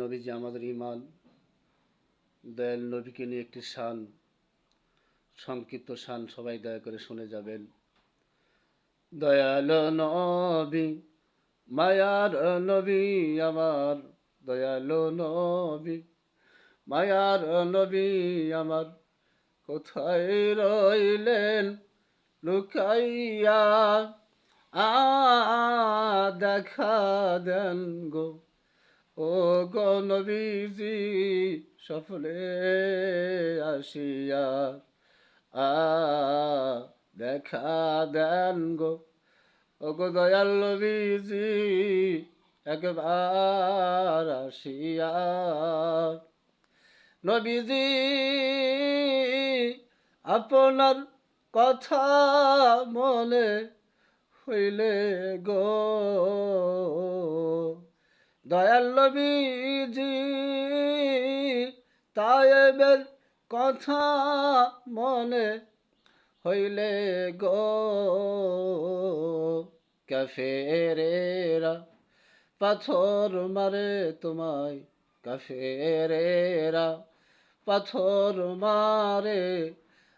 নবীজি আমাদের ঈমান। দয়াল নবীকে নিয়ে একটি শান, সংক্ষিপ্ত শান সবাই দয়া করে শুনে যাবেন। দয়াল নবী, মায়ার নবী আমার, দয়াল নবী, মায়ার নবী আমার, কোথায় রইলেন লুকাইয়া? দেখা দেন গো, ও গো নবীজি, সফলে আসিয়া। দেখা দেন গো, ও গো দয়াল নবীজি, একবার আসিয়া। নবীজি আপনার কথা মনে হইলে গো, দয়াল নবীজি তায়েবের কথা মনে হইলে গো, কাফেরেরা পাথর মারে তোমায়, কাফেরেরা পাথর মারে,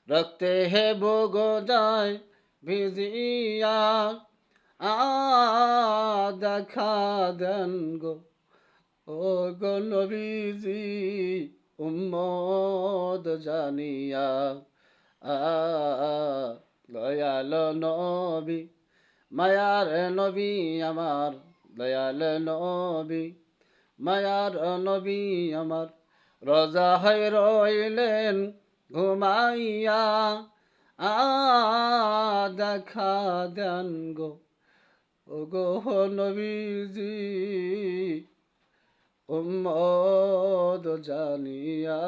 রক্তে হে ভোগ যায় ভিজিয়া। দেখা দেন গো, ও গো নবীজি, উম্মত জানিয়া। দয়াল নবী, মায়ার নবী আমার, দয়াল নবী, মায়ার নবী আমার, রোজা হয়ে রইলেন ঘুমাইয়া। দেখা দেন গো, ও গো নবীজি, উম্মত জানিয়া।